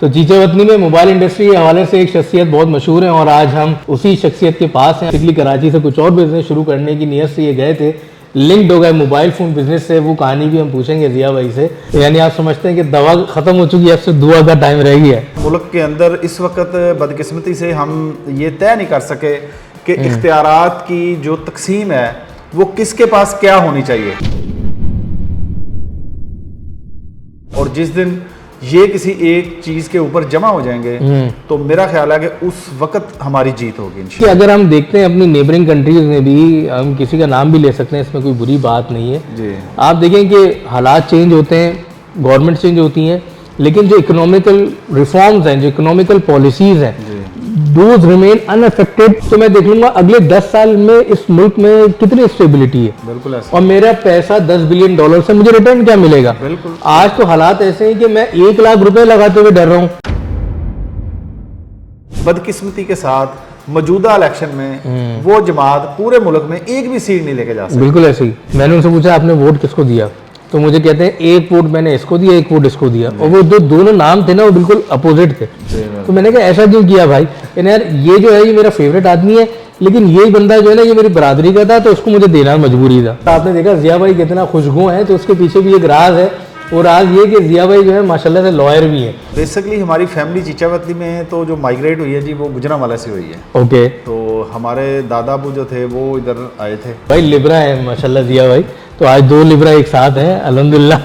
तो चीचे वतनी में mobile industry के हवाले से एक शख्सियत बहुत मशहूर है और आज हम उसी शख्सियत के पास हैं। बेसिकली कराची से कुछ और बिजनेस शुरू करने की नीयत से ये गए थे, लिंक्ड हो गए मोबाइल फ़ोन बिजनेस से। वो कहानी भी हम पूछेंगे जिया भाई से। यानी आप समझते हैं कि दवा ख़त्म हो चुकी है, अब से दुआ का टाइम रह गया है। मुल्क के अंदर इस वक्त बदकिस्मती से हम ये तय नहीं कर सके कि इख्तियारात की जो तकसीम है वो किसके पास क्या होनी चाहिए, और जिस दिन ये किसी एक चीज के ऊपर जमा हो जाएंगे तो मेरा ख्याल है कि उस वक्त हमारी जीत होगी इंशाल्लाह। अगर हम देखते हैं अपनी नेबरिंग कंट्रीज में भी, हम किसी का नाम भी ले सकते हैं, इसमें कोई बुरी बात नहीं है जी। आप देखें कि हालात चेंज होते हैं, गवर्नमेंट चेंज होती हैं, लेकिन जो इकोनॉमिकल रिफॉर्म्स हैं, जो इकोनॉमिकल पॉलिसीज हैं, दोज रिमेन अनअफेक्टेड। तो मैं देख लूंगा अगले 10 साल में इस मुल्क में कितनी स्टेबिलिटी है। बिल्कुल ऐसा। और मेरा पैसा $10 बिलियन से मुझे रिटर्न क्या मिलेगा। बिल्कुल। आज तो हालात ऐसे हैं कि मैं 1 लाख रुपए लगाते हुए डर रहा हूँ। बदकिस्मती के साथ मौजूदा इलेक्शन में वो जमात पूरे मुल्क में एक भी सीट नहीं लेके जा सकती। बिल्कुल ऐसे ही। मैंने उनसे पूछा आपने वोट किसको दिया, तो मुझे कहते हैं एक वोट मैंने इसको दिया, एक वोट इसको दिया, और वो दोनों नाम थे ना वो बिल्कुल अपोजिट थे। तो मैंने कहा ऐसा क्यों किया भाई, यार ये जो है ये मेरा फेवरेट आदमी है, लेकिन ये बंदा जो है ना ये मेरी बरादरी का था, तो उसको मुझे देना मजबूरी था। आपने देखा जिया भाई कितना खुशगो है, तो उसके पीछे भी एक राज है, और राज ये कि जिया भाई जो है माशाल्लाह से लॉयर भी है। बेसिकली हमारी फैमिली चीचावतली में है, तो जो माइग्रेट हुई है जी वो गुजरांवाला से हुई है। ओके। तो हमारे दादा अबू जो थे वो इधर आए थे। भाई लिब्रा है माशाल्लाह जिया भाई, तो आज 2 लिब्रा एक साथ हैं अल्हम्दुलिल्लाह।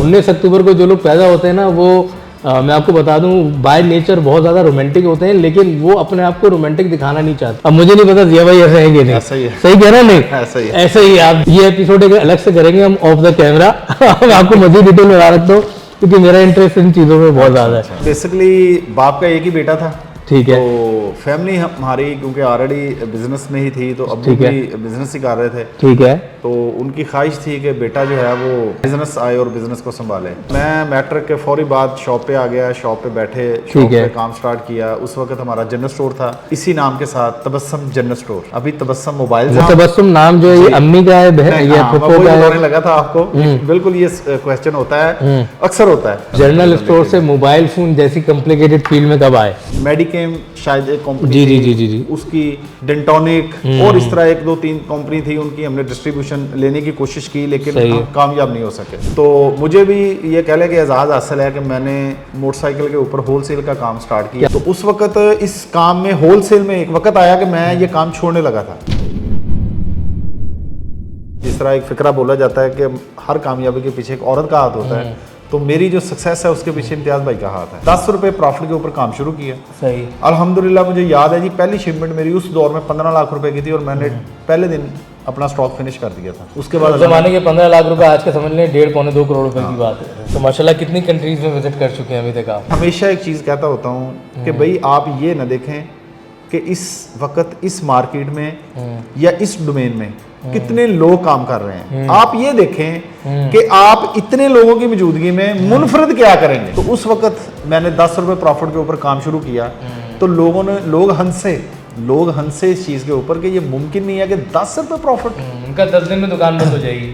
19 अक्टूबर को जो लोग पैदा होते हैं ना वो मैं आपको बता दूं बाय नेचर बहुत ज़्यादा रोमांटिक होते हैं, लेकिन वो अपने आप को रोमांटिक दिखाना नहीं चाहते। अब मुझे नहीं पता जिया भाई ऐसा है कि नहीं। ऐसा ही है। सही कह रहा नहीं, ऐसा ही है। ऐसा ही है। आप ये एपिसोड एक अलग से करेंगे हम ऑफ द कैमरा। मैं आपको मजीद डिटेल में बता रखता हूँ क्योंकि मेरा इंटरेस्ट इन चीज़ों में बहुत ज़्यादा है। बेसिकली बाप का एक ही बेटा था। ठीक है। तो फैमिली हमारी क्योंकि ऑलरेडी बिजनेस में ही थी, तो अब्बू भी बिजनेस ही कर रहे थे। ठीक है। तो उनकी ख्वाहिश थी कि बेटा जो है वो बिजनेस आए और बिजनेस को संभाले। मैं मैट्रिक के फौरी बाद शॉप पे आ गया, शॉप पे बैठे, शॉप पे काम स्टार्ट किया। उस वक्त हमारा जनरल स्टोर था इसी नाम के साथ, तबस्सुम जनरल स्टोर। अभी तबस्सुम मोबाइल, तबस्सुम नाम जो है ये अम्मी का है, बताने लगा था आपको। बिल्कुल ये क्वेश्चन होता है, अक्सर होता है। जनरल स्टोर से मोबाइल फोन जैसी कॉम्प्लिकेटेड फील्ड में कब आए? मेडिकेम शायद एक कंपनी जी, उसकी डेंटोनिक और इस तरह 1-2-3 कंपनी थी, उनकी हमने डिस्ट्रीब्यूशन लेने की कोशिश की, लेकिन हम कामयाब नहीं हो सके। तो मुझे भी ये कह लें कि एजाज़ हासिल है कि मैंने मोटरसाइकिल के ऊपर होलसेल का काम स्टार्ट किया। तो उस वक्त इस काम में होलसेल में एक वक्त आया कि मैं ये काम छोड़ने लगा था। जिस तरह एक फिक्रा बोला जाता है कि हर कामयाबी के पीछे एक औरत का हाथ होता है, तो मेरी जो सक्सेस है उसके पीछे इम्तियाज भाई का हाथ है। 10 रुपए प्रॉफिट के ऊपर काम शुरू किया। सही। अल्हम्दुलिल्लाह मुझे याद है जी, पहली शिपमेंट मेरी उस दौर में 15 लाख रुपए की थी और मैंने पहले दिन अपना स्टॉक फिनिश कर दिया था। उसके बाद जमाने के 15 लाख रुपए आज के समझ लें 1.5-2 करोड़ रुपए की बात है। तो माशाल्लाह कितनी कंट्रीज में विजिट कर चुके हैं अभी तक आप? हमेशा एक चीज़ कहता होता हूँ कि भाई आप ये ना देखें कि इस वक्त इस मार्केट में या इस डोमेन में कितने लोग काम कर रहे हैं, आप ये देखें कि आप इतने लोगों की मौजूदगी में मुनफरद क्या करेंगे। तो उस वक्त मैंने 10 रुपए प्रॉफिट के ऊपर काम शुरू किया, तो लोग हंसे इस चीज के ऊपर कि ये मुमकिन नहीं है कि 10 रुपए प्रॉफिट, उनका 10 दिन में दुकान बंद हो जाएगी।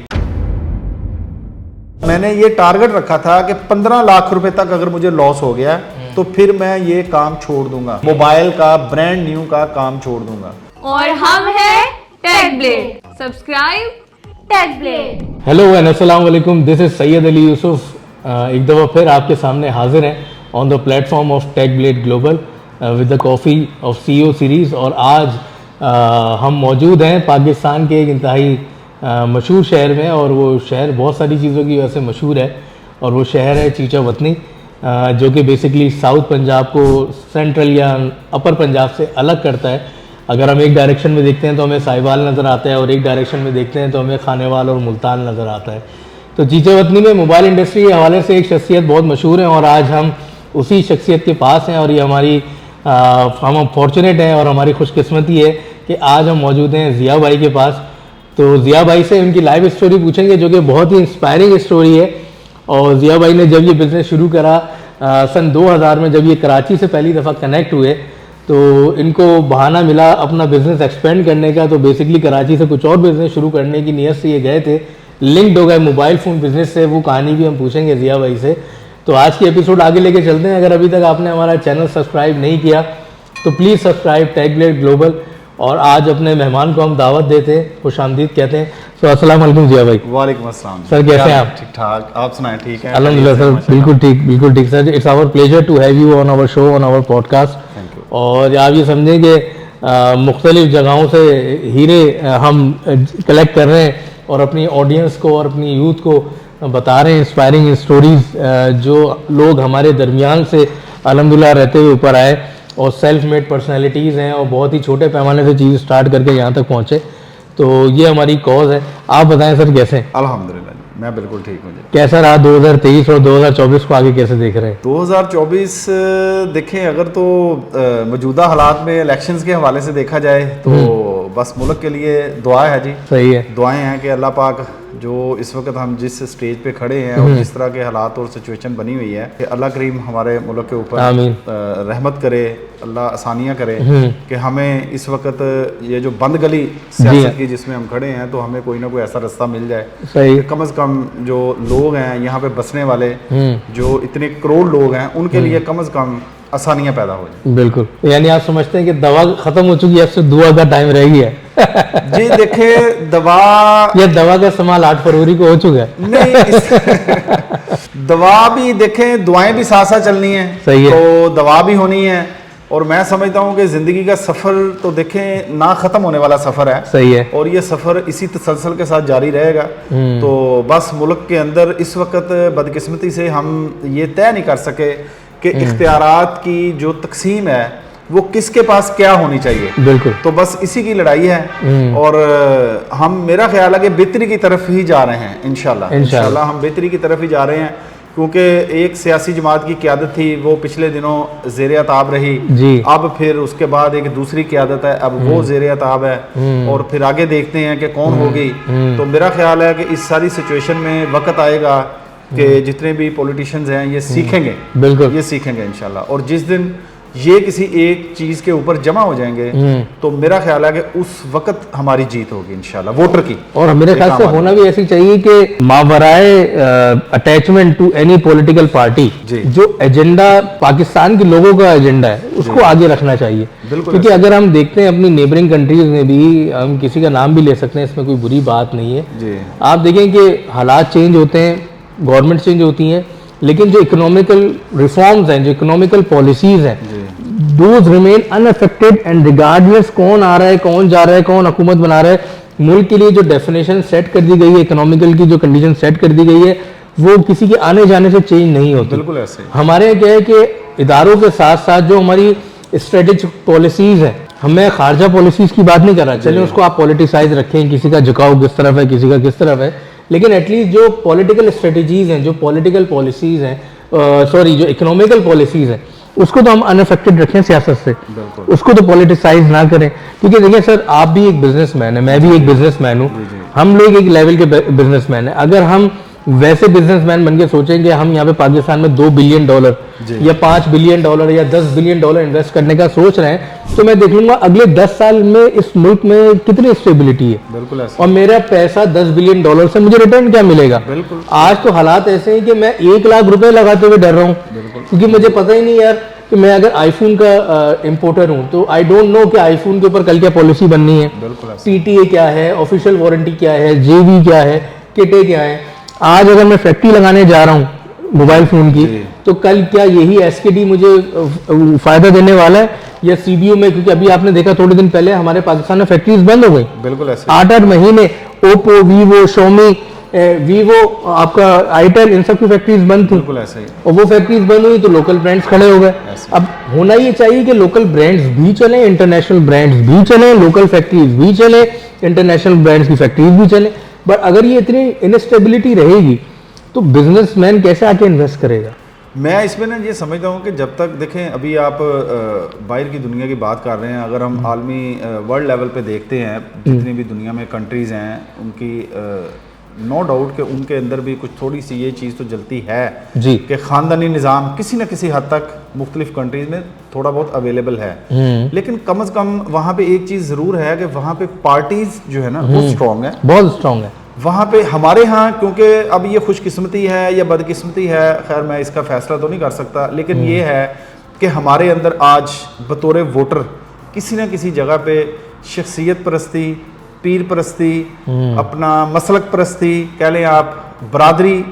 मैंने ये टारगेट रखा था कि 15 लाख रुपए तक अगर मुझे लॉस हो गया तो फिर मैं ये काम छोड़ दूंगा, मोबाइल का ब्रांड न्यू का काम छोड़ दूंगा। और हम हैं Techblade, subscribe Techblade. Hello and अस्सलाम वालेकुम, दिस इज सैयद अली यूसुफ। एक दफ़ा फिर आपके सामने हाजिर हैं on the platform of Techblade global with the coffee of CEO series. और आज हम मौजूद हैं पाकिस्तान के एक इंतहाई मशहूर शहर में, और वो शहर बहुत सारी चीज़ों की वजह से मशहूर है, और वो शहर है चीचा वतनी, जो कि बेसिकली साउथ पंजाब को सेंट्रल या अपर पंजाब से अलग करता है। अगर हम एक डायरेक्शन में देखते हैं तो हमें साहिवाल नज़र आता है, और एक डायरेक्शन में देखते हैं तो हमें खानेवाल और मुल्तान नज़र आता है। तो चीचा वतनी में मोबाइल इंडस्ट्री के हवाले से एक शख्सियत बहुत मशहूर है, और आज हम उसी शख्सियत के पास हैं। और ये हम फॉर्चुनेट हैं और हमारी खुशकिस्मती है कि आज हम मौजूद हैं जिया भाई के पास। तो जिया भाई से उनकी लाइफ स्टोरी पूछेंगे, जो कि बहुत ही इंस्पायरिंग स्टोरी है। और जिया भाई ने जब ये बिज़नेस शुरू करा सन 2000 में, जब ये कराची से पहली दफ़ा कनेक्ट हुए, तो इनको बहाना मिला अपना बिज़नेस एक्सपेंड करने का। तो बेसिकली कराची से कुछ और बिज़नेस शुरू करने की नीयत से ये गए थे, लिंक्ड हो गए मोबाइल फ़ोन बिज़नेस से। वो कहानी भी हम पूछेंगे जिया भाई से। तो आज की एपिसोड आगे लेके चलते हैं। अगर अभी तक आपने हमारा चैनल सब्सक्राइब नहीं किया तो प्लीज़ सब्सक्राइब टेकब्लेड ग्लोबल। और आज अपने मेहमान को हम दावत देते हैं, खुशामदीद कहते हैं। तो अस्सलाम वालेकुम जिया भाई। वालेकुम अस्सलाम सर, कैसे हैं आप? ठीक ठाक, आप सुनाएं? ठीक है, अल्हम्दुलिल्लाह सर, बिल्कुल ठीक, बिल्कुल ठीक sir. It's our pleasure to have you on our show, on our podcast. Thank you. और आप ये समझें कि मुख्तलिफ जगहों से हीरे हम कलेक्ट कर रहे हैं और अपनी ऑडियंस को और अपनी यूथ को बता रहे हैं इंस्पायरिंग स्टोरीज, जो लोग हमारे दरमियान से अल्हम्दुलिल्लाह रहते हुए ऊपर आए और सेल्फ मेड पर्सनैलिटीज़ हैं और बहुत ही छोटे पैमाने से चीज़ स्टार्ट करके यहाँ तक पहुँचे। तो ये हमारी कॉज है। आप बताएं सर, कैसे हैं? अल्हम्दुलिल्लाह मैं बिल्कुल ठीक हूँ जी। कैसा रहा 2023 और 2024 को आगे कैसे देख रहे हैं? 2024 देखें अगर तो मौजूदा हालात में इलेक्शंस के हवाले से देखा जाए तो बस मुल्क के लिए दुआ है जी। सही है। दुआएं हैं कि अल्लाह पाक जो इस वक्त हम जिस स्टेज पे खड़े हैं और जिस तरह के हालात और सिचुएशन बनी हुई है कि अल्लाह करीम हमारे मुल्क के ऊपर आमीन। रहमत करे, अल्लाह आसानियाँ करे कि हमें इस वक्त ये जो बंद गली सियासत की जिसमें हम खड़े हैं तो हमें कोई ना कोई ऐसा रास्ता मिल जाए सही। कि कम से कम जो लोग हैं यहाँ पे बसने वाले जो इतने करोड़ लोग हैं उनके लिए कम से कम आसानियाँ पैदा हो जाए। बिल्कुल, यानी आप समझते हैं कि दवा खत्म हो चुकी है, अब से दुआ का टाइम रह गया है। जी देखे दवा, ये दवा का इस्तेमाल 8 फरवरी को हो चुका है। नहीं दवा भी देखें, दुआएं भी साथ साथ चलनी है, सही है। तो दवा भी होनी है। और मैं समझता हूँ कि जिंदगी का सफर तो देखें ना खत्म होने वाला सफर है। सही है। और ये सफर इसी तसलसल के साथ जारी रहेगा। तो बस मुल्क के अंदर इस वक्त बदकिस्मती से हम ये तय नहीं कर सके कि इख्तियारात की जो तकसीम है वो किसके पास क्या होनी चाहिए। बिल्कुल। तो बस इसी की लड़ाई है और हम, मेरा ख्याल है कि बेहतरी की तरफ ही जा रहे हैं इंशाल्लाह हम बेहतरी की तरफ ही जा रहे हैं। क्योंकि एक सियासी जमात की क़यादत थी वो पिछले दिनों ज़ेर अताब रही जी। अब फिर उसके बाद एक दूसरी क़यादत है, अब वो ज़ेर अताब है और फिर आगे देखते हैं कि कौन होगी। तो मेरा ख्याल है कि इस सारी सिचुएशन में वक्त आएगा कि जितने भी पॉलिटिशियंस हैं ये सीखेंगे, बिल्कुल ये सीखेंगे इंशाल्लाह। और जिस दिन ये किसी एक चीज के ऊपर जमा हो जाएंगे तो मेरा ख्याल है कि उस वक्त हमारी जीत होगी इंशाल्लाह वोटर की। और मेरे ख्याल से होना भी ऐसी चाहिए कि मावराए attachment to any political party जो एजेंडा पाकिस्तान के लोगों का एजेंडा है उसको आगे रखना चाहिए। क्योंकि अगर हम देखते हैं अपनी नेबरिंग कंट्रीज में भी, हम किसी का नाम भी ले सकते हैं, इसमें कोई बुरी बात नहीं है जी। आप देखें कि हालात चेंज होते हैं, गवर्नमेंट चेंज होती हैं, लेकिन जो इकोनॉमिकल रिफॉर्म्स हैं, जो इकोनॉमिकल पॉलिसीज हैं, those remain unaffected and regardless कौन आ रहा है, कौन जा रहा है, कौन हुकूमत बना रहा है, मुल्क के लिए जो डेफिनेशन सेट कर दी गई है, इकोनॉमिकल की जो कंडीशन सेट कर दी गई है, वो किसी के आने जाने से चेंज नहीं होती। बिल्कुल ऐसे हमारे यहाँ क्या है कि इदारों के साथ साथ जो हमारी स्ट्रेटेजिक पॉलिसीज है, हमें खारजा पॉलिसीज की बात नहीं कर रहा, चलिए उसको आप पॉलिटिसाइज रखें, किसी का झुकाव किस तरफ है, किसी का किस तरफ है, लेकिन एटलीस्ट जो पॉलिटिकल स्ट्रेटजीज हैं, जो पॉलिटिकल पॉलिसीज हैं, सॉरी जो इकोनॉमिकल पॉलिसीज हैं, उसको तो हम अनअफेक्टेड रखें सियासत से, उसको तो पॉलिटिसाइज ना करें। क्योंकि देखिए सर, आप भी एक बिजनेसमैन है, मैं भी एक बिजनेसमैन हूँ, हम लोग एक लेवल के बिजनेसमैन है। अगर हम वैसे बिजनेसमैन बन के सोचेंगे हम यहाँ पे पाकिस्तान में $2 बिलियन या $5 बिलियन या $10 बिलियन इन्वेस्ट करने का सोच रहे हैं, तो मैं देख लूंगा अगले 10 साल में इस मुल्क में कितनी स्टेबिलिटी है। बिल्कुल ऐसे। और मेरा पैसा $10 बिलियन से मुझे रिटर्न क्या मिलेगा। बिल्कुल। आज तो हालात ऐसे हैं कि मैं 1 लाख रुपए लगाते हुए डर रहा हूँ, क्योंकि मुझे पता ही नहीं यार कि मैं अगर आईफोन का इंपोर्टर हूँ तो आई डोंट नो कि आईफोन के ऊपर कल क्या पॉलिसी बननी है, PTA क्या है, ऑफिशियल वारंटी क्या है, JV क्या है, किटे क्या है। आज अगर मैं फैक्ट्री लगाने जा रहा हूँ मोबाइल फोन की, तो कल क्या यही SKD मुझे फायदा देने वाला है या CBO में? क्योंकि अभी आपने देखा थोड़े दिन पहले हमारे पाकिस्तान में फैक्ट्रीज बंद हो गई। बिल्कुल ऐसे। 8-8 महीने ओप्पो, वीवो, शोमी, वीवो, आपका आईटेल, इन सब की फैक्ट्रीज बंद थी। बिल्कुल ऐसे ही। और वो फैक्ट्रीज बंद हुई तो लोकल ब्रांड्स खड़े हो गए। अब होना ये चाहिए कि लोकल ब्रांड्स भी चले, इंटरनेशनल ब्रांड्स भी चले, लोकल फैक्ट्रीज भी चले, इंटरनेशनल ब्रांड्स की फैक्ट्रीज भी चले। बट अगर ये इतनी इनस्टेबिलिटी रहेगी तो बिजनेसमैन कैसे आके इन्वेस्ट करेगा? मैं इसमें ना ये समझता हूँ कि जब तक देखें, अभी आप बाहर की दुनिया की बात कर रहे हैं, अगर हम आलमी वर्ल्ड लेवल पे देखते हैं, जितनी भी दुनिया में कंट्रीज़ हैं उनकी नो डाउट कि उनके अंदर भी कुछ थोड़ी सी ये चीज़ तो जलती है जी कि ख़ानदानी निज़ाम किसी न किसी हद तक मुख्तलिफ कंट्रीज़ में थोड़ा बहुत अवेलेबल है। लेकिन कम से कम वहाँ पे एक चीज़ ज़रूर है कि वहाँ पे पार्टीज़ जो है ना वो स्ट्रॉन्ग है, बहुत स्ट्रॉन्ग है। वहाँ पे हमारे यहाँ, क्योंकि अब ये खुशकिस्मती है या बदकिस्मती है, खैर मैं इसका फैसला तो नहीं कर सकता, लेकिन ये है कि हमारे अंदर आज बतौर वोटर किसी न किसी जगह पे शख्सियत परस्ती, पीर परस्ती, अपना मसलक परस्ती कह लें आप, बरादरी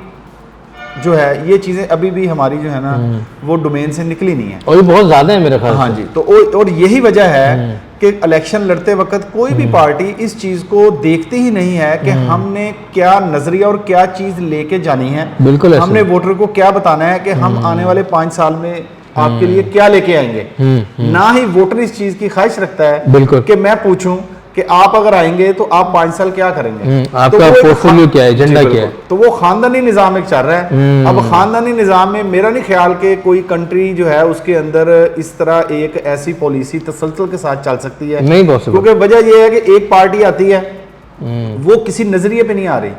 जो है, ये चीज़ें अभी भी हमारी जो है ना वो डोमेन से निकली नहीं है, और ये बहुत ज़्यादा है मेरे ख्याल हाँ से। जी। तो और यही वजह है कि इलेक्शन लड़ते वक्त कोई भी पार्टी इस चीज़ को देखती ही नहीं है कि हमने क्या नजरिया और क्या चीज़ लेके जानी है। बिल्कुल ऐसे। हमने वोटर को क्या बताना है कि हम आने वाले 5 साल में आपके लिए क्या लेके आएंगे। ना ही वोटर इस चीज़ की ख्वाहिश रखता है बिल्कुल कि मैं पूछूं कि आप अगर आएंगे तो आप 5 साल क्या करेंगे, आपका तो वो एक पोर्टफोलियो क्या है, एजेंडा जी, क्या है। बिल्कुल। तो वो खानदानी निज़ाम एक चल रहा है। अब खानदानी निज़ाम में मेरा नहीं ख्याल कि कोई कंट्री जो है उसके अंदर इस तरह एक ऐसी पॉलिसी तसलसल के साथ चल सकती है, नहीं पॉसिबल। क्योंकि वजह यह है कि एक पार्टी आती है, वो किसी नजरिए पे नहीं आ रही,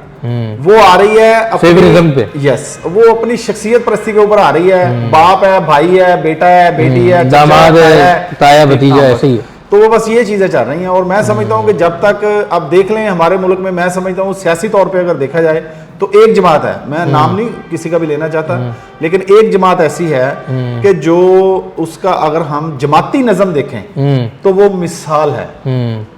वो आ रही है फेवरिज्म पे। यस, वो अपनी शख्सियत परस्ती के ऊपर आ रही है। बाप है, भाई है, बेटा है, बेटी है, चचा दामाद है, ताया भतीजा, हाँ, ऐसे ही है। तो वो बस ये चीज़ें चल रही हैं। और मैं समझता हूँ कि जब तक अब देख लें हमारे मुल्क में, मैं समझता हूँ सियासी तौर पे अगर देखा जाए तो एक जमात है, मैं नाम नहीं किसी का भी लेना चाहता, लेकिन एक जमात ऐसी है कि जो उसका अगर हम जमाती नज़म देखें तो वो मिसाल है,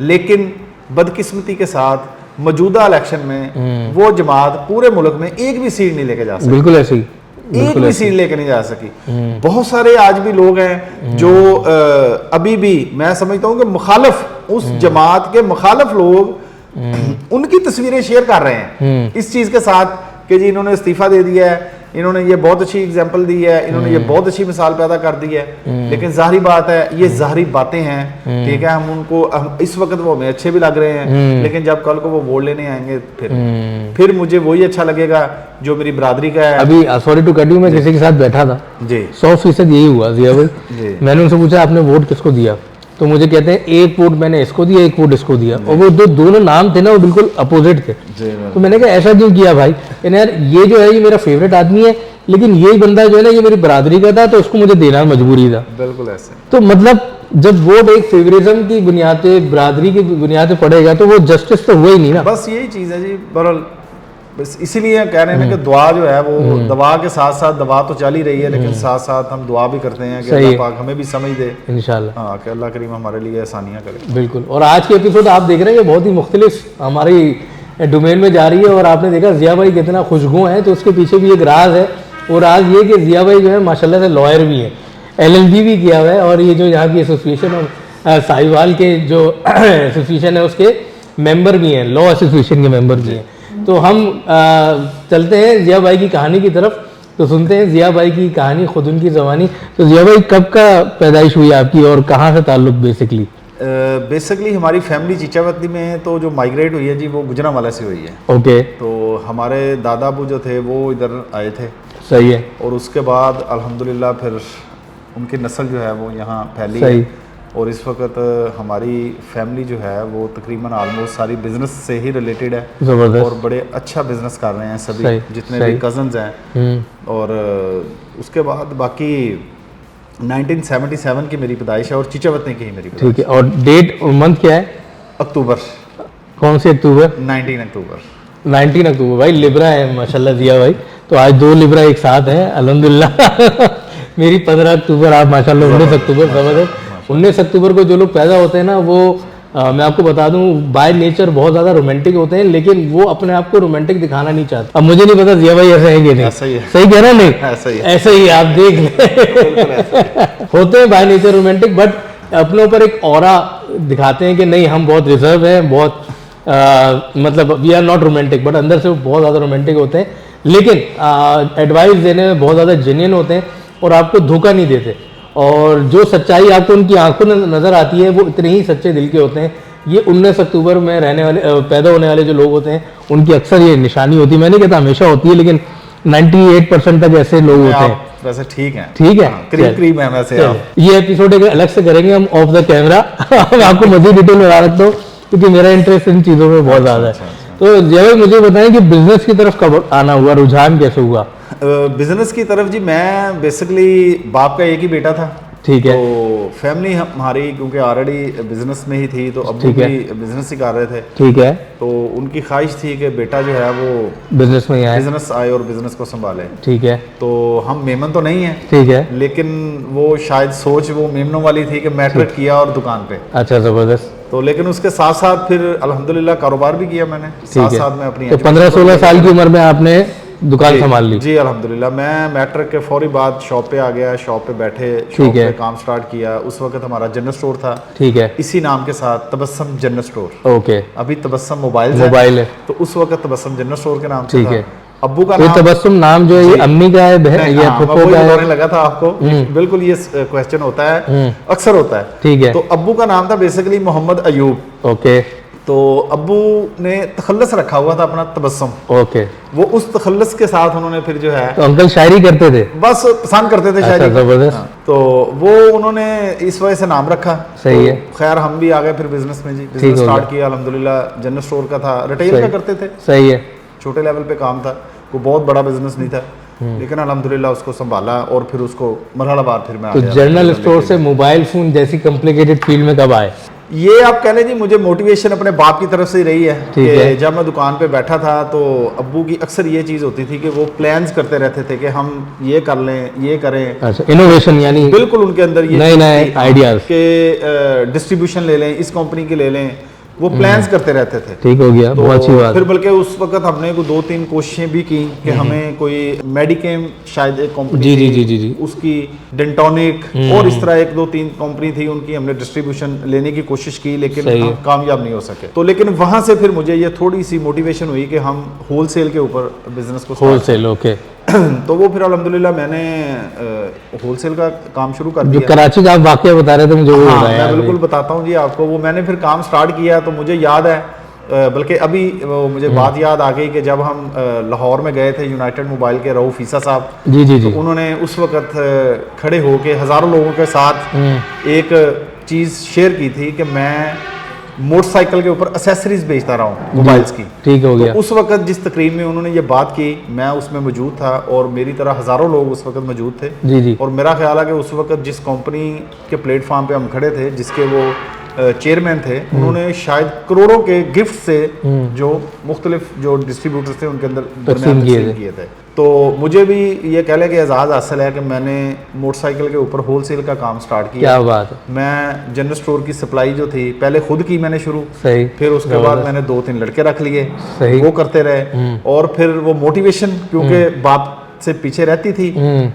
लेकिन बदकिस्मती के साथ मौजूदा इलेक्शन में वो जमात पूरे मुल्क में एक भी सीट नहीं लेके जा सकती। बिल्कुल ऐसे ही, एक भी सीट लेके नहीं जा सकी। बहुत सारे आज भी लोग हैं जो अभी भी मैं समझता हूँ कि मुखालफ, उस जमात के मुखालफ लोग उनकी तस्वीरें शेयर कर रहे हैं इस चीज के साथ कि जी इन्होंने इस्तीफा दे दिया है, इन्होंने ये बहुत अच्छी एग्जांपल दी है, इन्होंने ये बहुत अच्छी मिसाल पैदा कर दी है। लेकिन जाहिर बात है ये जाहिरी बातें हैं, ठीक है, हम उनको इस वक्त वो हमें अच्छे भी लग रहे हैं, लेकिन जब कल को वो वोट लेने आएंगे फिर मुझे वही अच्छा लगेगा जो मेरी बरादरी का है। अभी सॉरी टू कट यू, मैं किसी के साथ बैठा था जी 100% यही हुआ जिया भाई। मैंने उनसे पूछा आपने वोट किसको दिया, तो मुझे कहते हैं एक वोट मैंने इसको दिया, एक वोट इसको दिया, और वो दोनों नाम थे ना वो बिल्कुल अपोजिट थे। तो मैंने कहा ऐसा क्यों किया भाई, यार ये जो है ये मेरा फेवरेट आदमी है, लेकिन यही बंदा जो है ना ये मेरी बरादरी का था, तो उसको मुझे देना मजबूरी था। बिल्कुल ऐसे। तो मतलब जब वोट एक फेवरिज्म की बुनियाद पे, बरादरी की बुनियाद पे पड़ेगा तो वो जस्टिस तो हुआ ही नहीं ना। बस यही चीज़ है जी। बहरहाल बस इसीलिए कह रहे हैं कि दुआ जो है वो दवा के साथ साथ दवा तो चल ही रही है, लेकिन साथ साथ हम दुआ भी करते हैं कि अल्लाह पाक हमें भी समझ दे इंशाल्लाह। हाँ, कि अल्लाह करीम हमारे लिए आसानियाँ करे। बिल्कुल। और आज की एपिसोड आप देख रहे हैं ये बहुत ही मुख्तलिफ हमारी डोमेन में जा रही है, और आपने देखा जिया भाई कितना खुशगू है, तो उसके पीछे भी एक राज है। और राज ये कि जिया भाई जो है माशाल्लाह से लॉयर भी है, LLB भी किया हुआ है, और ये जो यहाँ की एसोसिएशन और साहिवाल के जो एसोसिएशन है उसके मेंबर भी हैं, लॉ एसोसिएशन के मेंबर भी हैं। तो हम चलते हैं जिया भाई की कहानी की तरफ, तो सुनते हैं जिया भाई की कहानी, खुद उनकी ज़बानी। तो जिया भाई कब का पैदाइश हुई आपकी और कहाँ से ताल्लुक बेसिकली? बेसिकली हमारी फैमिली चीचावती में तो जो माइग्रेट हुई है जी वो गुजरांवाला से हुई है। ओके। तो हमारे दादा अबू जो थे वो इधर आए थे। सही है। और उसके बाद अल्हम्दुलिल्लाह फिर उनकी नस्ल जो है वो यहाँ फैली सही। है। और इस वक्त हमारी फैमिली जो है वो तकरीबन ऑलमोस्ट सारी बिजनेस से ही रिलेटेड है, जबरदस्त। और बड़े अच्छा बिजनेस कर रहे हैं सभी, सही, जितने सही। भी कजन्स हैं। और उसके बाद बाकी 1977 की मेरी पैदाइश है और चीचावतनी की ही मेरी पैदाइश। ठीक है। और डेट और मंथ क्या है? अक्टूबर, कौन सी अक्टूबर? 19 अक्टूबर। 19 अक्टूबर। भाई लिब्रा है माशाल्लाह जिया भाई, तो आज 2 लिब्रा एक साथ हैं अल्हम्दुलिल्लाह। मेरी 15 अक्टूबर, आप माशाल्लाह 19 अक्टूबर। जबरदस्त। 19 अक्टूबर को जो लोग पैदा होते हैं ना वो मैं आपको बता दूं बाय नेचर बहुत ज़्यादा रोमांटिक होते हैं, लेकिन वो अपने आप को रोमांटिक दिखाना नहीं चाहते। अब मुझे नहीं पता जिया भाई ऐसा है कि नहीं? ऐसा ही है। सही कह रहा नहीं? ऐसा ही है। ऐसे ही आप देख लें। होते हैं बाय नेचर रोमांटिक, बट अपने ऊपर एक ऑरा दिखाते हैं कि नहीं हम बहुत रिजर्व हैं, बहुत मतलब we are not romantic, but अंदर से वो बहुत ज़्यादा रोमांटिक होते हैं, लेकिन एडवाइस देने में बहुत ज़्यादा जेन्युइन होते हैं और आपको धोखा नहीं देते। और जो सच्चाई आपको उनकी आंखों में नज़र आती है वो इतने ही सच्चे दिल के होते हैं। ये 19 अक्टूबर में रहने वाले पैदा होने वाले जो लोग होते हैं उनकी अक्सर ये निशानी होती है। मैंने कहता हमेशा होती है, लेकिन 98% तक ऐसे लोग होते हैं। वैसे ठीक है, ठीक है, करीब करीब है वैसे आप। ये एपिसोड एक अलग से करेंगे हम ऑफ द कैमरा। मैं आपको मजीद डिटेल बता सकता हूँ क्योंकि मेरा इंटरेस्ट इन चीज़ों में बहुत ज़्यादा है। तो जब मुझे बताएं कि बिजनेस की तरफ कब आना हुआ, रुझान कैसे हुआ? बिजनेस की तरफ जी मैं बेसिकली बाप का एक ही बेटा था। ठीक है। तो फैमिली हमारी क्योंकि ऑलरेडी बिजनेस में ही थी, तो अब्बू ठीक है। भी बिजनेस ही कर रहे थे, ठीक है, तो उनकी ख्वाहिश थी कि बेटा जो है वो बिजनेस में ही आए। बिजनेस आए और बिजनेस को संभाले। ठीक है, तो हम मेमन तो नहीं है, ठीक है, लेकिन वो शायद सोच वो मेमनों वाली थी कि मैट्रिक किया और दुकान पे, अच्छा ज़बरदस्त। तो लेकिन उसके साथ साथ फिर अल्हम्दुलिल्लाह कारोबार भी किया मैंने, साथ ठीक है, साथ में अपनी तो 15-16 साल की उम्र में आपने दुकान संभाल ली। जी अल्हम्दुलिल्लाह। मैं मैट्रिक के फौरी बाद शॉप पे आ गया, शॉप पे बैठे, ठीक शॉप है। पे काम स्टार्ट किया। उस वक्त हमारा जनरल स्टोर था, ठीक है, इसी नाम के साथ तबस्सम जनरल स्टोर। ओके, अभी तबस्सम मोबाइल मोबाइल है, तो उस वक्त तबस्सम जनरल स्टोर के नाम से ठीक था। है। अब्बू का ये नाम तबस्सुम नाम जो है ये जी। अम्मी का है, बहन नहीं, या हाँ, मैं फुफ्फो वही का बताने है? लगा था आपको, बिल्कुल ये क्वेश्चन होता है, अक्सर होता है। ठीक है, तो अब्बू का नाम था बेसिकली मोहम्मद अयूब, ओके, तो अब्बू ने तखल्लस रखा हुआ था अपना तबस्सुम, ओके। वो उस तखल्लस के साथ उन्होंने फिर जो है तो अंकल शायरी करते थे? बस पसंद करते थे अच्छा, शायरी। जबरदस्त। हाँ, तो वो उन्होंने इस वजह से नाम रखा। सही तो है। खैर हम भी आ गए फिर बिजनेस में जी, ठीक बिजनेस हो स्टार्ट गया। किया अल्हम्दुलिल्लाह। जनरल स्टोर का था, रिटेल सही। का करते थे, सही है, छोटे लेवल पे काम था, कोई बहुत बड़ा बिजनेस नहीं था, लेकिन अल्हम्दुलिल्लाह उसको संभाला और फिर उसको मरहलावार फिर मैं आ तो गया। जनरल स्टोर से मोबाइल फोन जैसी कॉम्प्लिकेटेड फील्ड में कब आए? ये आप कह लें जी, मुझे मोटिवेशन अपने बाप की तरफ से ही रही है ठीक कि है। जब मैं दुकान पे बैठा था तो अब्बू की अक्सर ये चीज़ होती थी कि वो प्लान्स करते रहते थे कि हम ये कर लें, ये करें। अच्छा, इनोवेशन यानी बिल्कुल उनके अंदर ये नए-नए चीज़ थी, हाँ, ideas। कि डिस्ट्रीब्यूशन ले लें, इस कंपनी के ले लें, वो प्लान्स करते रहते थे। ठीक हो गया, तो बहुत अच्छी बात। फिर बल्कि उस वक्त हमने को 2-3 कोशिशें भी की कि हमें कोई मेडिकेम शायद एक कंपनी जी, थी, जी, जी, जी। उसकी डेंटोनिक और इस तरह 1-2-3 कंपनी थी, उनकी हमने डिस्ट्रीब्यूशन लेने की कोशिश की, लेकिन सही है। हम कामयाब नहीं हो सके। तो लेकिन वहां से फिर मुझे ये थोड़ी सी मोटिवेशन हुई कि हम होलसेल के ऊपर बिजनेस को start होलसेल, ओके। तो वो फिर अल्हम्दुलिल्लाह मैंने होलसेल का काम शुरू कर जो दिया। कराची का आप वाकया बता रहे थे मुझे वो हाँ, बताया मैं बिल्कुल बताता हूँ जी आपको। वो मैंने फिर काम स्टार्ट किया तो मुझे याद है, बल्कि अभी वो मुझे बात याद आ गई कि जब हम लाहौर में गए थे यूनाइटेड मोबाइल के रऊफ ईसा साहब, जी, जी, जी। तो उन्होंने उस वक्त खड़े होके हज़ारों लोगों के साथ एक चीज़ शेयर की थी कि मैं मोटरसाइकिल के ऊपर एसेसरीज बेचता रहा हूँ मोबाइल्स की। ठीक हो गया। तो उस वक्त जिस तकरीब में उन्होंने ये बात की, मैं उसमें मौजूद था और मेरी तरह हज़ारों लोग उस वक्त मौजूद थे। जी, जी। और मेरा ख्याल है कि उस वक्त जिस कंपनी के प्लेटफॉर्म पे हम खड़े थे, जिसके वो चेयरमैन थे, उन्होंने शायद करोड़ों के गिफ्ट से जो मुख्तलिफ जो डिस्ट्रीब्यूटर्स थे उनके अंदर तकसीम तकसीम किए थे। तो मुझे भी ये कह लें कि एजाज़ हासिल है कि मैंने मोटरसाइकिल के ऊपर होलसेल का काम स्टार्ट किया। क्या बात है। मैं जनरल स्टोर की सप्लाई जो थी पहले खुद की मैंने शुरू, सही। फिर उसके बाद मैंने 2-3 लड़के रख लिए, सही। वो करते रहे। और फिर वो मोटिवेशन क्योंकि बाप से पीछे रहती थी,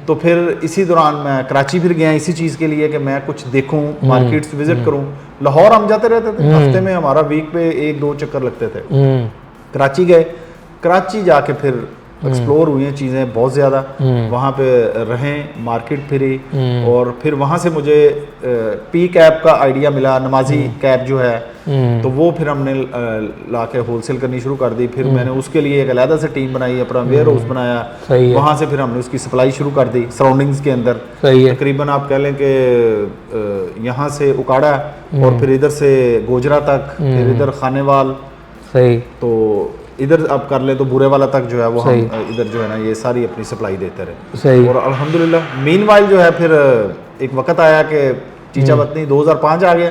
तो फिर इसी दौरान मैं कराची फिर गया इसी चीज़ के लिए कि मैं कुछ देखूं, मार्केट्स विजिट करूं। लाहौर हम जाते रहते थे, हफ्ते में हमारा वीक पे 1-2 चक्कर लगते थे। कराची गए, कराची जाके फिर एक्सप्लोर हुई हैं चीज़ें बहुत ज़्यादा, वहाँ पे रहें, मार्केट फिरी, और फिर वहाँ से मुझे पी कैप का आइडिया मिला, नमाजी कैप जो है, तो वो फिर हमने ला के होलसेल करनी शुरू कर दी। फिर मैंने उसके लिए एक अलहदा से टीम बनाई, अपना वेयर हाउस बनाया, सही है। वहाँ से फिर हमने उसकी सप्लाई शुरू कर दी सराउंडिंग्स के अंदर। सही है। तकरीबन आप कह लें कि यहाँ से उकाड़ा और फिर इधर से गोजरा तक, फिर इधर खानेवाल, सही। तो इधर आप कर ले तो बुरे वाला तक जो है वो हम इधर जो है ना ये सारी अपनी सप्लाई देते रहे। सही। और अल्हम्दुलिल्लाह मीनवाइल जो है फिर एक वक्त आया कि चीचा वतनी 2005 आ गया।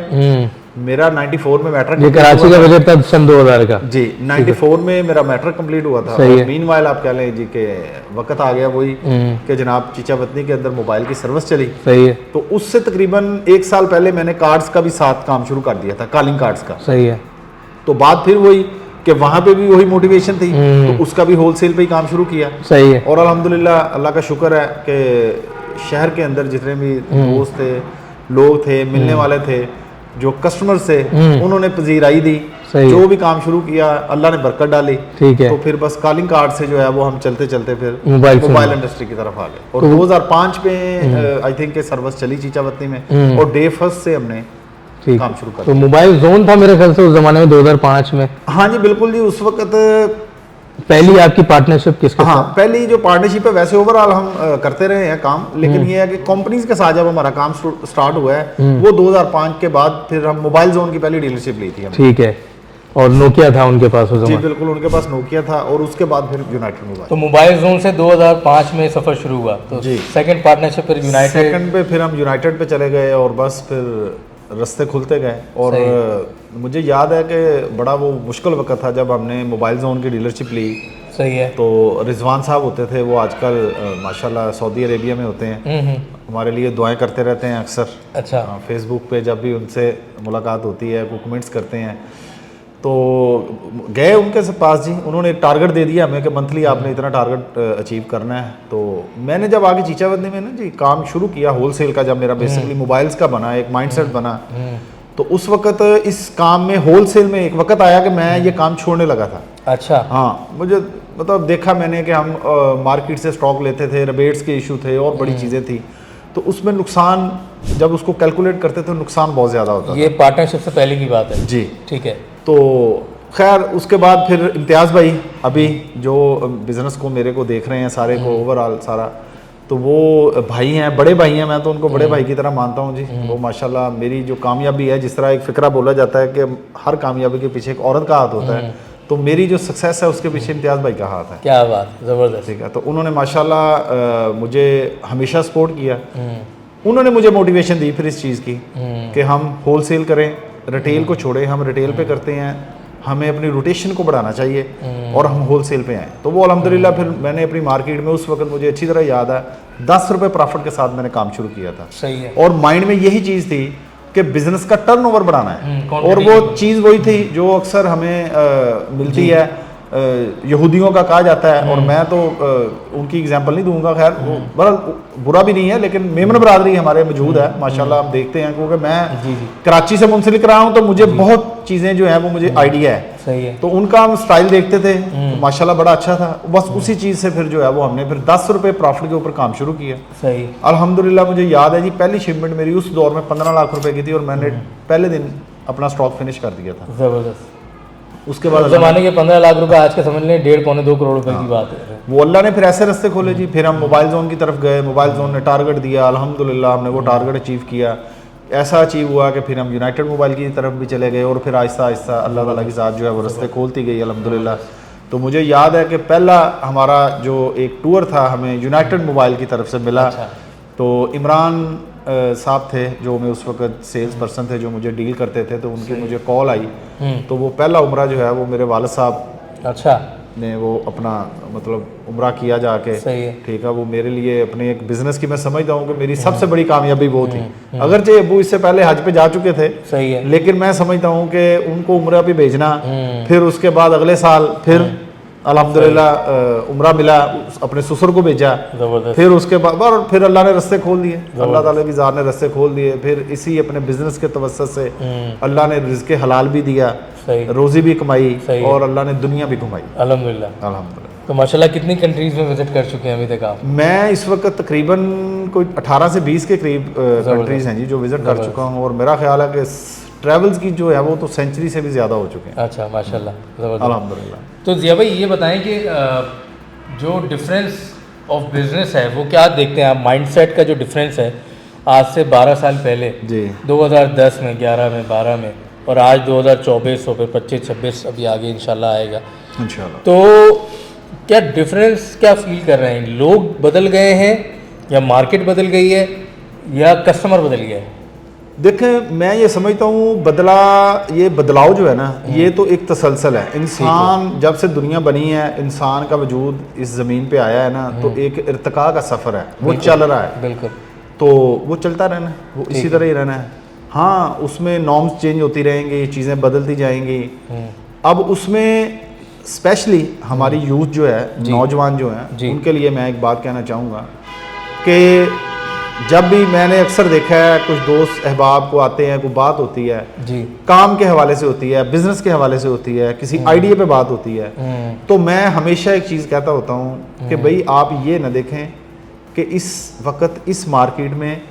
मेरा 94 में मैट्रिक ये कराची का बजट था सन 2000 का। जी 94 में मेरा मैट्रिक कंप्लीट हुआ था। सही और है। मीनवाइल आप कह लें जी के वक्त आ गया वही कि जनाब चीचा वतनी के अंदर मोबाइल की सर्विस चली। सही है। तो उससे तकरीबन 1 साल पहले मैंने कार्ड्स का भी साथ काम शुरू कर दिया था, कॉलिंग कार्ड्स का। सही है। तो बात फिर वही कि वहाँ पे भी वही मोटिवेशन थी, तो उसका भी होलसेल पे ही काम शुरू किया। सही है। और अल्हम्दुलिल्लाह अल्लाह का शुक्र है कि शहर के अंदर जितने भी दोस्त थे, लोग थे, मिलने वाले थे, जो कस्टमर थे, उन्होंने पजीराई दी। सही जो भी काम शुरू किया अल्लाह ने बरकत डाली। ठीक है। तो फिर बस कॉलिंग कार्ड से जो है वो हम चलते चलते फिर मोबाइल इंडस्ट्री की तरफ आ गए। और 2005 में आई थिंक सर्विस चली चीचा वतनी में, और डे फर्स्ट से हमने ठीक। काम शुरू कर तो मोबाइल जोन था मेरे ख्याल से उस जमाने में 2005 में। हाँ जी बिल्कुल जी। उस वक्त पहली आपकी पार्टनरशिप किसके हाँ, साथ? पहली जो पार्टनरशिप है वैसे ओवरऑल हम करते रहे हैं काम, लेकिन ये है कि कंपनीज के साथ जब हमारा काम स्टार्ट हुआ है वो 2005 के बाद फिर हम मोबाइल जोन की पहली डीलरशिप ली थी हमने। ठीक है। और नोकिया था उनके पास उस जी समय। बिल्कुल, उनके पास नोकिया था और उसके बाद फिर यूनाइटेड मोबाइल। तो मोबाइल जोन से 2005 में सफ़र शुरू हुआ, तो जी। सेकंड पार्टनरशिप फिर यूनाइटेड। सेकंड पे फिर हम यूनाइटेड पे चले गए और बस फिर रास्ते खुलते गए। और मुझे याद है कि बड़ा वो मुश्किल वक्त था जब हमने मोबाइल जोन की डीलरशिप ली। सही है। तो रिजवान साहब होते थे, वो आजकल माशाल्लाह सऊदी अरेबिया में होते हैं, हमारे लिए दुआएं करते रहते हैं अक्सर। अच्छा। फेसबुक पे जब भी उनसे मुलाकात होती है वो कमेंट्स करते हैं। तो गए उनके पास जी, उन्होंने एक टारगेट दे दिया हमें कि मंथली आपने इतना टारगेट अचीव करना है। तो मैंने जब आगे चीचावदी में ना जी काम शुरू किया होलसेल का, जब मेरा बेसिकली मोबाइल्स का बना एक माइंडसेट बना, तो उस वक्त इस काम में होलसेल में एक वक्त आया कि मैं ये काम छोड़ने लगा था। अच्छा। हाँ, मुझे मतलब देखा मैंने कि हम मार्केट से स्टॉक लेते थे, रिबेट्स के इशू थे और बड़ी चीज़ें थी, तो उसमें नुकसान जब उसको कैलकुलेट करते थे नुकसान बहुत ज़्यादा होता था। ये पार्टनरशिप से पहले की बात है जी। ठीक है। तो खैर उसके बाद फिर इम्तियाज़ भाई अभी जो बिज़नेस को मेरे को देख रहे हैं सारे को ओवरऑल सारा, तो वो भाई हैं, बड़े भाई हैं, मैं तो उनको बड़े भाई की तरह मानता हूँ जी। वो माशाल्लाह मेरी जो कामयाबी है, जिस तरह एक फ़िक्रा बोला जाता है कि हर कामयाबी के पीछे एक औरत का हाथ होता है, तो मेरी जो सक्सेस है उसके पीछे इम्तियाज़ भाई का हाथ है। क्या बात, ज़बरदस्त। ठीक है, तो उन्होंने माशाल्लाह मुझे हमेशा सपोर्ट किया। उन्होंने मुझे मोटिवेशन दी फिर इस चीज़ की कि हम होलसेल करें, रिटेल को छोड़ें, हम रिटेल पे करते हैं, हमें अपनी रोटेशन को बढ़ाना चाहिए और हम होलसेल पे आए। तो वो अल्हम्दुलिल्लाह फिर मैंने अपनी मार्केट में उस वक्त मुझे अच्छी तरह याद है 10 रुपये प्रॉफिट के साथ मैंने काम शुरू किया था। सही है। और माइंड में यही चीज़ थी कि बिजनेस का टर्नओवर बढ़ाना है। और वो चीज़ वही थी जो अक्सर हमें मिलती है, यहूदियों का कहा जाता है। और मैं तो उनकी एग्जांपल नहीं दूंगा, खैर वो बड़ा बुरा भी नहीं है, लेकिन मेमन बरादरी हमारे मौजूद है माशाल्लाह, हम देखते हैं क्योंकि मैं कराची से मुंसलिक रहा हूँ, तो मुझे बहुत चीज़ें जो हैं वो मुझे आइडिया है। सही है। तो उनका हम स्टाइल देखते थे तो माशाल्लाह बड़ा अच्छा था। बस उसी चीज़ से फिर जो है वो हमने फिर 10 रुपये प्रॉफिट के ऊपर काम शुरू किया। सही। अल्हम्दुलिल्लाह मुझे याद है जी, पहली शिपमेंट मेरी उस दौर में 15 लाख रुपए की थी और मैंने पहले दिन अपना स्टॉक फिनिश कर दिया था। ज़बरदस्त। उसके बाद ज़माने के 15 लाख रुपए आज के समझ लें 1.5-2 करोड़ रुपए की बात है। वो अल्लाह ने फिर ऐसे रास्ते खोले जी। फिर हम मोबाइल जोन की तरफ गए, मोबाइल जोन ने टारगेट दिया, अल्हम्दुलिल्लाह हमने वो टारगेट अचीव किया। ऐसा अचीव हुआ कि फिर हम यूनाइटेड मोबाइल की तरफ भी चले गए और फिर आहिस्ता आहिस्ता अल्लाह ताला की ज़ात जो है वो रास्ते खोलती गई अल्हम्दुलिल्लाह। तो मुझे याद है कि पहला हमारा जो एक टूर था हमें यूनाइटेड मोबाइल की तरफ से मिला। तो इमरान साहब थे जो मैं उस वक्त सेल्स पर्सन थे जो मुझे डील करते थे, तो उनकी मुझे कॉल आई। तो वो पहला उम्रा जो है वो मेरे वालिद साहब अच्छा ने वो अपना मतलब उम्रा किया जाके। सही है। ठीक है, वो मेरे लिए अपने एक बिजनेस की मैं समझता हूँ कि मेरी सबसे बड़ी कामयाबी वो थी। अगरचे अबू इससे पहले हज पे जा चुके थे, सही है, लेकिन मैं समझता हूँ कि उनको उम्रा पे भेजना, फिर उसके बाद अगले साल फिर अल्हम्दुलिल्लाह उम्रा मिला, अपने ससुर को भेजा, फिर उसके बाद और फिर अल्लाह ने रास्ते खोल दिए, अल्लाह ताला की ज़ात ने रास्ते खोल दिए। फिर इसी अपने बिजनेस के तवस्सुत से अल्लाह ने रिज़्क़ हलाल भी दिया, रोज़ी भी कमाई और अल्लाह ने दुनिया भी घुमाई अल्हम्दुलिल्लाह। अल्हम्दुलिल्लाह। तो माशाल्लाह कितनी कंट्रीज में विजिट कर चुके हैं अभी तक आप? मैं इस वक्त तकरीबन कोई 18 से 20 के करीब कंट्रीज़ हैं जी जो विज़िट कर चुका हूँ। और मेरा ख्याल है कि ट्रैवल्स की जो है वो तो सेंचुरी से भी ज़्यादा हो चुके हैं। अच्छा माशाल्लाह, ज़बरदस्त, अल्हम्दुलिल्लाह। तो जिया भाई ये बताएं कि जो डिफरेंस ऑफ बिजनेस है वो क्या देखते हैं आप? माइंडसेट का जो डिफरेंस है आज से 12 साल पहले जी 2010 में, 11 में, 12 में, और आज 2024 हो फिर 25-26 अभी आगे इंशाल्लाह आएगा इंशाल्लाह। तो क्या डिफरेंस क्या फील कर रहे हैं? लोग बदल गए हैं या मार्केट बदल गई है या कस्टमर बदल गया है? देखें मैं ये समझता हूँ ये बदलाव जो है ना ये तो एक तसलसल है। इंसान जब से दुनिया बनी है, इंसान का वजूद इस ज़मीन पे आया है ना, तो एक इर्तिका का सफ़र है, वो चल रहा है। बिल्कुल। तो वो चलता रहना है, वो इसी तरह ही रहना है। हाँ, उसमें नॉर्म्स चेंज होती रहेंगी, चीज़ें बदलती जाएंगी। अब उसमें स्पेशली हमारी यूथ जो है, नौजवान जो हैं, उनके लिए मैं एक बात कहना चाहूँगा कि जब भी मैंने अक्सर देखा है कुछ दोस्त अहबाब को आते हैं, कोई बात होती है जी, काम के हवाले से होती है, बिजनेस के हवाले से होती है, किसी आइडिया पे बात होती है, तो मैं हमेशा एक चीज़ कहता होता हूँ कि भाई आप ये ना देखें कि इस वक्त इस मार्केट में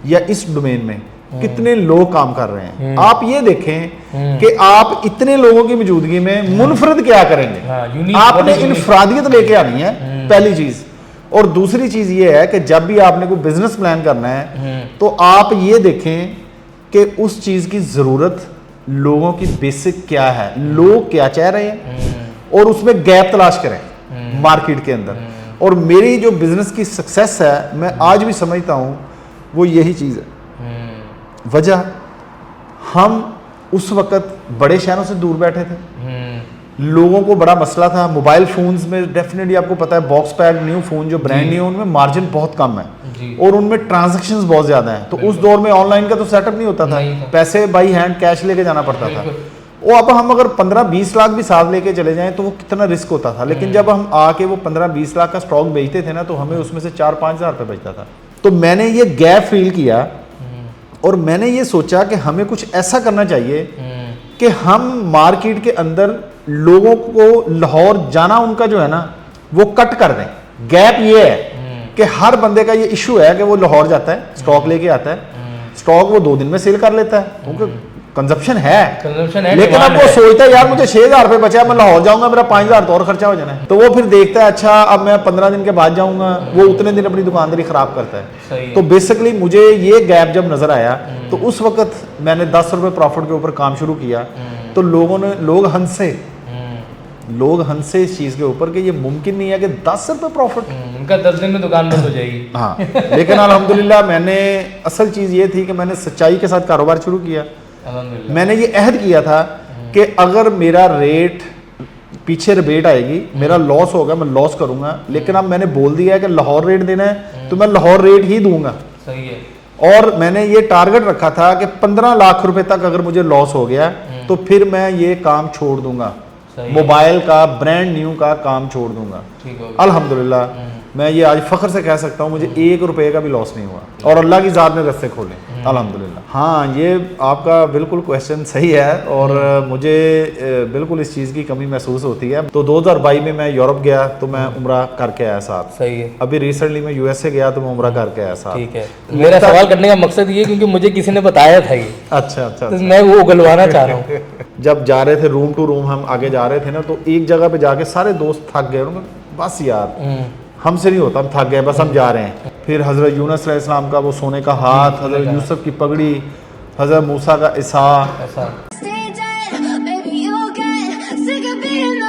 या इस डोमेन में कितने लोग काम कर रहे हैं। आप ये देखें कि आप इतने लोगों की मौजूदगी में मुनफरद क्या करेंगे। आपने इनफरादियत लेके आनी है, पहली चीज़। और दूसरी चीज़ ये है कि जब भी आपने कोई बिजनेस प्लान करना है तो आप ये देखें कि उस चीज़ की ज़रूरत लोगों की बेसिक क्या है, लोग क्या चाह रहे हैं और उसमें गैप तलाश करें मार्केट के अंदर। और मेरी जो बिजनेस की सक्सेस है, मैं आज भी समझता हूं वो यही चीज़ है। वजह, हम उस वक्त बड़े शहरों से दूर बैठे थे, लोगों को बड़ा मसला था। मोबाइल फोन्स में डेफिनेटली आपको पता है, बॉक्स पैड न्यू फोन जो ब्रांड न्यू, उनमें मार्जिन बहुत कम है और उनमें ट्रांजैक्शंस बहुत ज्यादा हैं। तो उस दौर में ऑनलाइन का तो सेटअप नहीं होता था, पैसे बाई हैंड कैश लेके जाना पड़ता था। वो अब हम अगर 15-20 लाख भी साथ लेके चले जाएं तो वो कितना रिस्क होता था। लेकिन जब हम आके वो 15-20 लाख का स्टॉक बेचते थे ना, तो हमें उसमें से 4-5 हज़ार रुपये बचता था। तो मैंने ये गैप फील किया और मैंने ये सोचा कि हमें कुछ ऐसा करना चाहिए कि हम मार्केट के अंदर लोगों को लाहौर जाना उनका जो है ना वो कट कर दें। गैप ये है कि हर बंदे का ये इशू है कि वो लाहौर जाता है, स्टॉक लेके आता है, स्टॉक वो 2 दिन में सेल कर लेता है क्योंकि कंजप्शन है, लेकिन अब वो सोचता है यार मुझे 6,000 रुपये बचा, मैं लाहौर जाऊंगा, मेरा 5,000 तो और खर्चा हो जाना है। तो वो फिर देखता है अच्छा अब मैं 15 दिन के बाद जाऊंगा, वो उतने दिन अपनी दुकानदारी खराब करता है। तो बेसिकली मुझे ये गैप जब नजर आया तो उस वक्त मैंने 10 रुपये प्रॉफिट के ऊपर काम शुरू किया। तो लोग हंसे इस चीज के ऊपर कि ये मुमकिन नहीं है कि 10 रुपये प्रॉफिट, उनका 10 दिन में दुकान बंद हो जाएगी। हाँ, लेकिन अल्हम्दुलिल्लाह मैंने, असल चीज ये थी कि मैंने सच्चाई के साथ कारोबार शुरू किया। मैंने ये अहद किया था कि अगर मेरा रेट पीछे रिबेट आएगी, मेरा लॉस होगा, मैं लॉस करूंगा, लेकिन अब मैंने बोल दिया है कि लाहौर रेट देना है तो मैं लाहौर रेट ही दूंगा। सही है। और मैंने ये टारगेट रखा था कि 15 लाख रुपए तक अगर मुझे लॉस हो गया तो फिर मैं ये काम छोड़ दूंगा, मोबाइल का ब्रांड न्यू का काम छोड़ दूंगा। अल्हम्दुलिल्लाह मैं ये आज फख्र से कह सकता हूँ मुझे 1 रुपए का भी लॉस नहीं हुआ और अल्लाह की ज़ात ने रास्ते खोले अल्हम्दुलिल्लाह। हाँ, ये आपका बिल्कुल क्वेश्चन सही है और मुझे बिल्कुल इस चीज़ की कमी महसूस होती है। तो 2022 में मैं यूरोप गया तो मैं उम्रा करके आया साहब। सही है। अभी रिसेंटली मैं यूएसए गया तो मैं उम्रा करके आया साहब। ठीक है। मेरा सवाल करने का मकसद ये क्योंकि मुझे किसी ने बताया था ये। अच्छा, तो मैं वो उगलवाना चाह रहा हूँ। जब जा रहे थे रूम टू रूम, हम आगे जा रहे थे ना, तो एक जगह पे जाके सारे दोस्त थक गए, बस यार हमसे नहीं होता, हम थक गए, बस हम जा रहे हैं। फिर हज़रत यूनुस अलैहिस्सलाम का वो सोने का हाथ, हज़रत यूसुफ की पगड़ी, हज़रत मूसा का इसा, Stay dead, baby, you'll get sick of being